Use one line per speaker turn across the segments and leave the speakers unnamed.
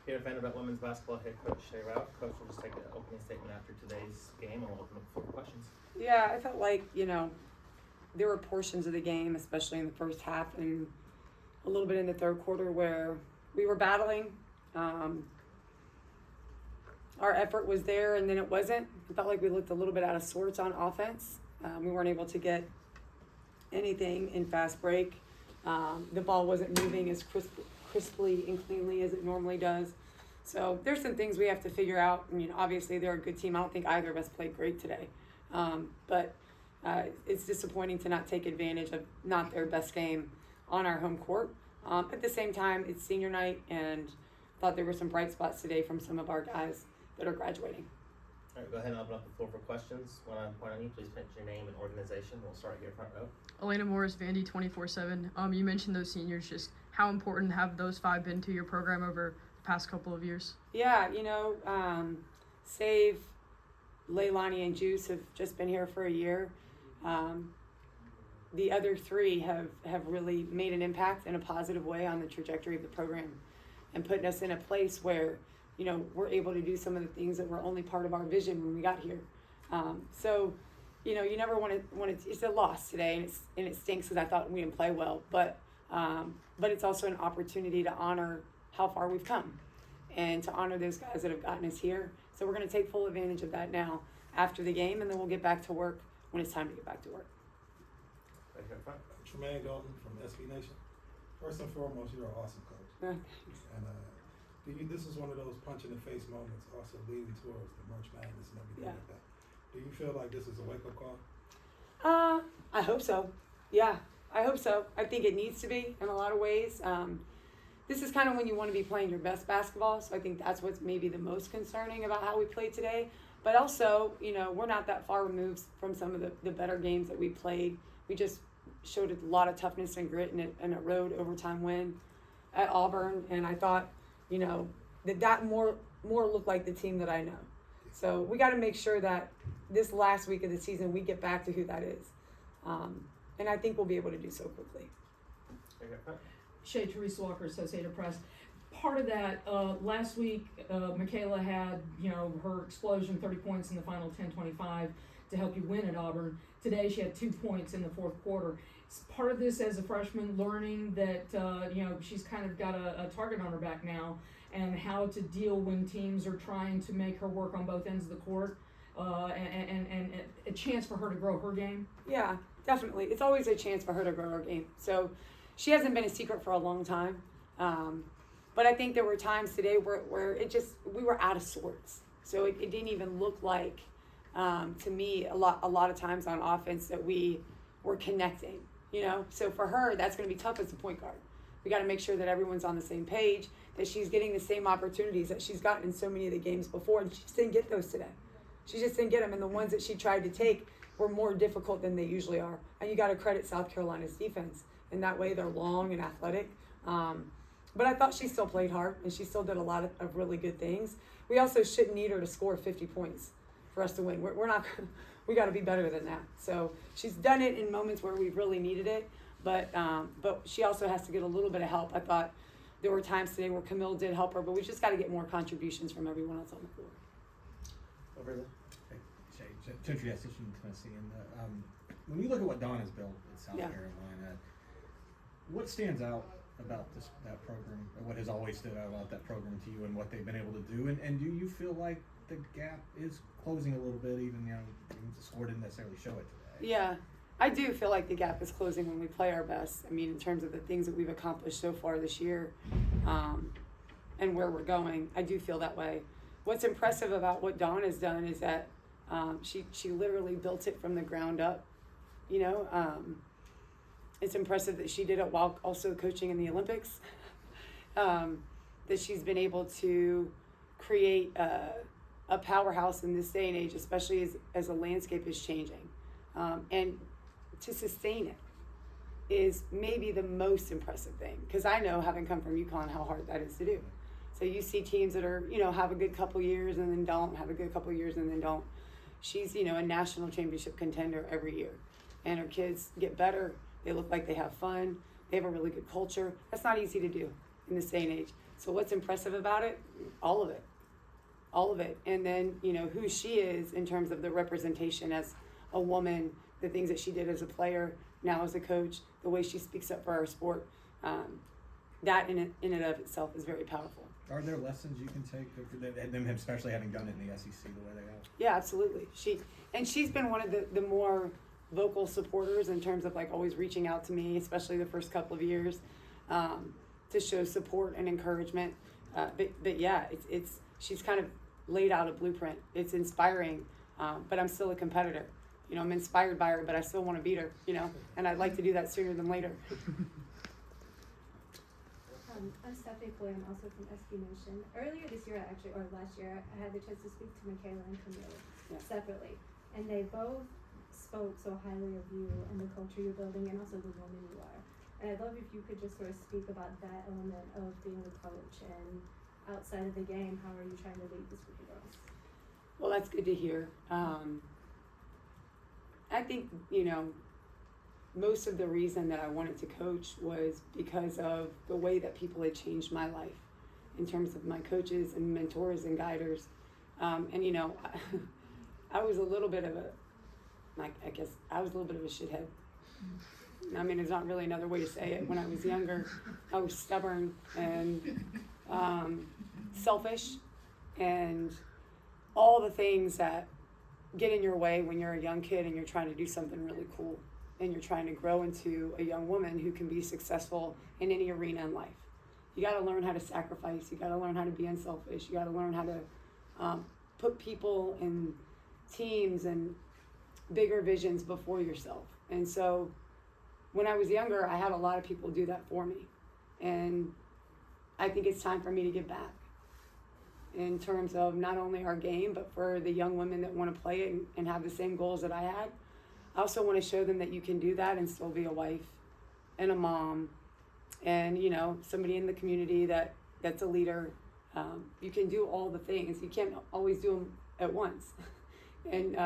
Here at Vanderbilt Women's Basketball head coach Shea Ralph. Coach will just take an opening statement after today's game, and we'll open up for questions.
Yeah, I felt like, there were portions of the game, especially in the first half and a little bit in the third quarter, where we were battling. Our effort was there, and then it wasn't. I felt like we looked a little bit out of sorts on offense. We weren't able to get anything in fast break. The ball wasn't moving as crisply and cleanly as it normally does. So there's some things we have to figure out. I mean, obviously they're a good team. I don't think either of us played great today. But it's disappointing to not take advantage of not their best game on our home court. At the same time, it's senior night, and thought there were some bright spots today from some of our guys that are graduating.
All right, go ahead and open up the floor for questions. When I point on you, please mention your name and organization. We'll start here front row.
Elena Morris, Vandy 24/7. You mentioned those seniors. Just how important have those five been to your program over the past couple of years?
Yeah, Save, Leilani, and Juice have just been here for a year. The other three have really made an impact in a positive way on the trajectory of the program and putting us in a place where, we're able to do some of the things that were only part of our vision when we got here. So, you never want to, it's a loss today, and it stinks because I thought we didn't play well, but it's also an opportunity to honor how far we've come and to honor those guys that have gotten us here. So we're going to take full advantage of that now after the game, and then we'll get back to work when it's time to get back to work.
Right here in front.
Tremaine Dalton from SB Nation. First and foremost, you're an awesome coach. And this is one of those punch in the face moments, also leading towards the March Madness and everything like that. Do you feel like this is a wake up call?
I hope so. Yeah, I hope so. I think it needs to be in a lot of ways. This is kind of when you want to be playing your best basketball, so I think that's what's maybe the most concerning about how we played today. But also, we're not that far removed from some of the better games that we played. We just showed a lot of toughness and grit in a road overtime win at Auburn, and I thought, that more looked like the team that I know. So we got to make sure that this last week of the season we get back to who that is, and I think we'll be able to do so quickly.
Shea Therese Walker, Associated Press. Part of that, last week, Michaela had, her explosion, 30 points in the final 10-25 to help you win at Auburn. Today she had 2 points in the fourth quarter. It's part of this as a freshman, learning that, she's kind of got a target on her back now, and how to deal when teams are trying to make her work on both ends of the court, and a chance for her to grow her game.
Yeah, definitely. It's always a chance for her to grow her game. So she hasn't been a secret for a long time. But I think there were times today where we were out of sorts. So it didn't even look like, to me, a lot of times on offense that we were connecting, So for her, that's going to be tough as a point guard. We got to make sure that everyone's on the same page, that she's getting the same opportunities that she's gotten in so many of the games before, and she just didn't get those today. She just didn't get them, and the ones that she tried to take were more difficult than they usually are. And you got to credit South Carolina's defense. In that way, they're long and athletic. But I thought she still played hard, and she still did a lot of really good things. We also shouldn't need her to score 50 points for us to win. We're not. We got to be better than that. So she's done it in moments where we really needed it, but she also has to get a little bit of help. I thought there were times today where Camille did help her, but we just got to get more contributions from everyone else on the floor.
Over there.
Hey, Shea, Gentry Assistant in Tennessee, and when you look at what Dawn has built at South Carolina, what stands out about that program, or what has always stood out about that program to you, and what they've been able to do, and do you feel like the gap is closing a little bit, even the score didn't necessarily show it today?
Yeah, I do feel like the gap is closing when we play our best. I mean, in terms of the things that we've accomplished so far this year, and where we're going, I do feel that way. What's impressive about what Dawn has done is that she literally built it from the ground up. It's impressive that she did it while also coaching in the Olympics. That she's been able to create a powerhouse in this day and age, especially as the landscape is changing. And to sustain it is maybe the most impressive thing, because I know, having come from UConn, how hard that is to do. So you see teams that are, have a good couple years and then don't, have a good couple years and then don't. She's, a national championship contender every year. And her kids get better. They look like they have fun. They have a really good culture. That's not easy to do in this day and age. So what's impressive about it? All of it. All of it. And then, you know, who she is in terms of the representation as a woman, the things that she did as a player, now as a coach, the way she speaks up for our sport. That in and of itself is very powerful.
Are there lessons you can take, them especially having done it in the SEC the way they have?
Yeah, absolutely. She's been one of the more vocal supporters in terms of like always reaching out to me, especially the first couple of years, to show support and encouragement. But yeah, she's kind of laid out a blueprint. It's inspiring, but I'm still a competitor. You know, I'm inspired by her, but I still want to beat her. You know, and I'd like to do that sooner than later.
I'm Stephanie Floyd. I'm also from SB Nation. Earlier this year, or last year, I had the chance to speak to Michaela and Camille separately, and they both spoke so highly of you and the culture you're building, and also the woman you are. And I'd love if you could just sort of speak about that element of being a coach, and outside of the game, how are you trying to lead this group of girls?
Well, that's good to hear. I think, you know, most of the reason that I wanted to coach was because of the way that people had changed my life in terms of my coaches and mentors and guiders. And, you know, I was a little bit of a shithead. I mean, there's not really another way to say it. When I was younger, I was stubborn and selfish and all the things that get in your way when you're a young kid and you're trying to do something really cool and you're trying to grow into a young woman who can be successful in any arena in life. You got to learn how to sacrifice. You got to learn how to be unselfish. You got to learn how to put people and teams and bigger visions before yourself. And so when I was younger, I had a lot of people do that for me. And I think it's time for me to give back in terms of not only our game, but for the young women that want to play it and have the same goals that I had. I also want to show them that you can do that and still be a wife and a mom and, you know, somebody in the community that's a leader. You can do all the things. You can't always do them at once. And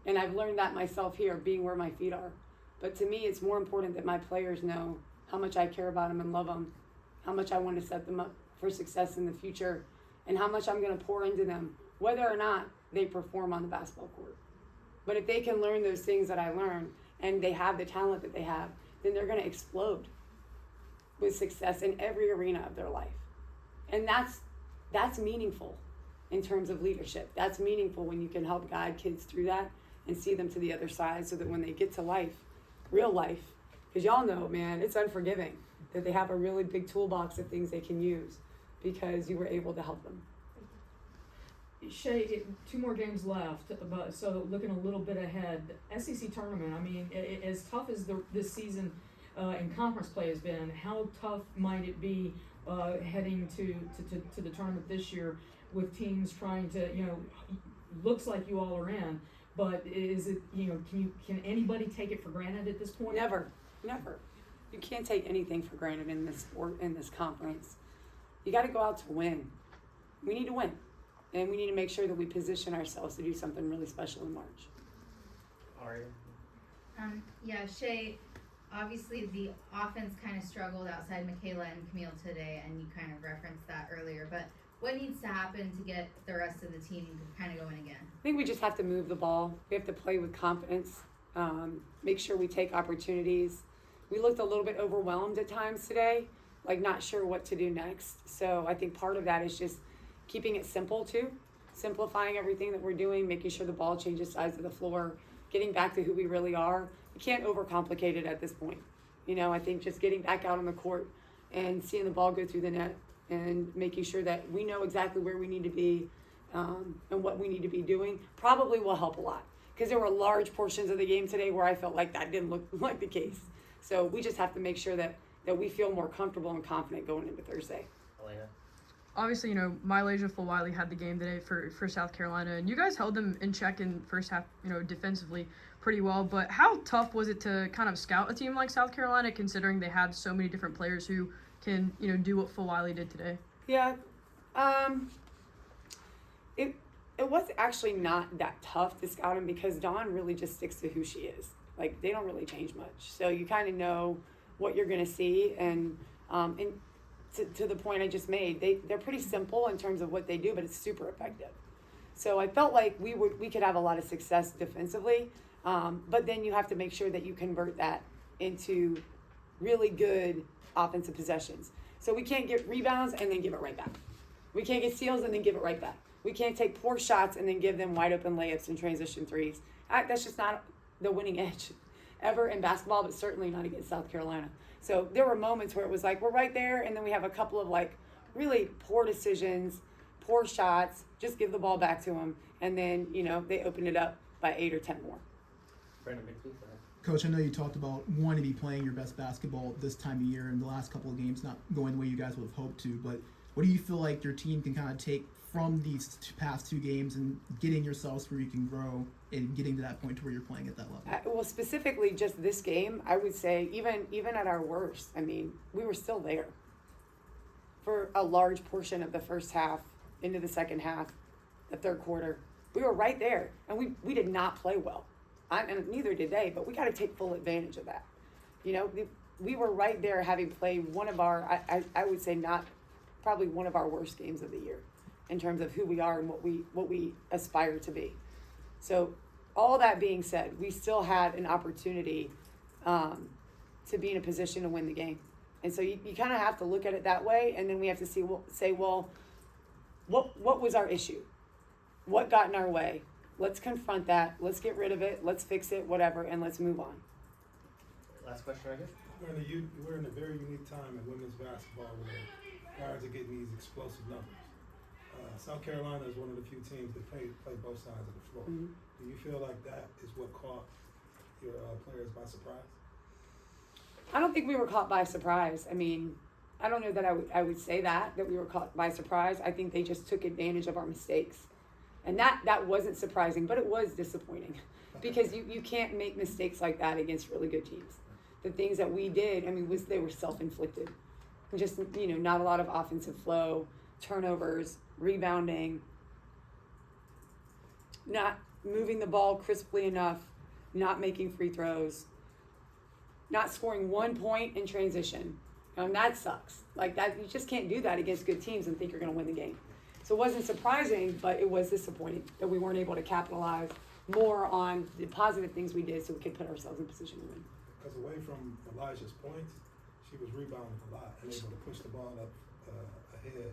I've learned that myself here, being where my feet are. But to me, it's more important that my players know how much I care about them and love them, how much I want to set them up for success in the future, and how much I'm going to pour into them, whether or not they perform on the basketball court. But if they can learn those things that I learned and they have the talent that they have, then they're going to explode with success in every arena of their life. And that's meaningful in terms of leadership. That's meaningful when you can help guide kids through that and see them to the other side so that when they get to life, real life, because y'all know, man, it's unforgiving that they have a really big toolbox of things they can use because you were able to help them.
Shea, 2 more games left, but so looking a little bit ahead, SEC tournament, I mean, as tough as this season in conference play has been, how tough might it be heading to the tournament this year with teams trying to, you know, looks like you all are in, but is it, you know, can anybody take it for granted at this point?
Never. You can't take anything for granted in this sport, in this conference. You got to go out to win. We need to win. And we need to make sure that we position ourselves to do something really special in March.
Aria?
Yeah, Shea, obviously the offense kind of struggled outside Michaela and Camille today, and you kind of referenced that earlier. But what needs to happen to get the rest of the team kind of going again?
I think we just have to move the ball. We have to play with confidence, make sure we take opportunities. We looked a little bit overwhelmed at times today, like not sure what to do next. So I think part of that is just keeping it simple too, simplifying everything that we're doing, making sure the ball changes sides of the floor, getting back to who we really are. We can't overcomplicate it at this point. You know, I think just getting back out on the court and seeing the ball go through the net and making sure that we know exactly where we need to be and what we need to be doing probably will help a lot. Because there were large portions of the game today where I felt like that didn't look like the case. So we just have to make sure that we feel more comfortable and confident going into Thursday.
Elena?
Obviously, you know, Mylasia Fulwiley had the game today for South Carolina, and you guys held them in check in first half, you know, defensively pretty well. But how tough was it to kind of scout a team like South Carolina, considering they had so many different players who can, you know, do what Fulwiley did today?
Yeah, it was actually not that tough to scout him because Dawn really just sticks to who she is. Like, they don't really change much. So you kind of know what you're going to see. And to the point I just made, they're pretty simple in terms of what they do, but it's super effective. So I felt like we could have a lot of success defensively, but then you have to make sure that you convert that into really good offensive possessions. So we can't get rebounds and then give it right back. We can't get steals and then give it right back. We can't take poor shots and then give them wide open layups and transition threes. That's just not the winning edge ever in basketball, but certainly not against South Carolina. So there were moments where it was like, we're right there, and then we have a couple of like really poor decisions, poor shots, just give the ball back to them, and then, they open it up by 8 or 10 more.
Brandon Bixby, go ahead.
Coach, I know you talked about wanting to be playing your best basketball this time of year and the last couple of games not going the way you guys would have hoped to, but what do you feel like your team can kind of take from these past 2 games and getting yourselves where you can grow and getting to that point to where you're playing at that level?
Well, specifically just this game, I would say even at our worst, we were still there for a large portion of the first half into the second half, the third quarter. We were right there, and we did not play well. And neither did they, but we got to take full advantage of that. We were right there having played one of our, I would say probably one of our worst games of the year in terms of who we are and what we aspire to be. So all that being said, we still had an opportunity to be in a position to win the game. And so you kind of have to look at it that way, and then we have to say, what was our issue? What got in our way? Let's confront that. Let's get rid of it. Let's fix it, whatever, and let's move on.
Last question right here.
We're in a very unique time in women's basketball where guards are getting these explosive numbers. South Carolina is one of the few teams that play both sides of the floor.
Mm-hmm.
Do you feel like that is what caught your players by surprise?
I don't think we were caught by surprise. I don't know that I would say that we were caught by surprise. I think they just took advantage of our mistakes. And that wasn't surprising, but it was disappointing because you can't make mistakes like that against really good teams. The things that we did, they were self-inflicted. Just, not a lot of offensive flow, turnovers, rebounding, not moving the ball crisply enough, not making free throws, not scoring 1 point in transition. That sucks. Like that, you just can't do that against good teams and think you're going to win the game. So it wasn't surprising, but it was disappointing that we weren't able to capitalize more on the positive things we did so we could put ourselves in position to win.
Because away from Elijah's points, she was rebounding a lot and able to push the ball up ahead,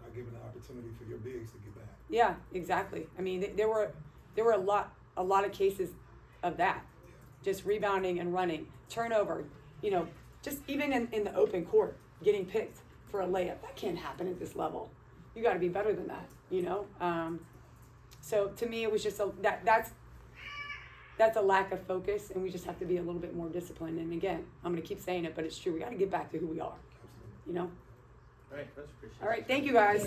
not giving the opportunity for your bigs to get back.
Yeah, exactly. There were a lot of cases of that, just rebounding and running, turnover. Just even in the open court, getting picked for a layup. That can't happen at this level. You got to be better than that, So to me, it was just that's a lack of focus, and we just have to be a little bit more disciplined. And again, I'm going to keep saying it, but it's true. We got to get back to who we are.
Absolutely.
All right, Coach, appreciate it.
All right, thank you guys.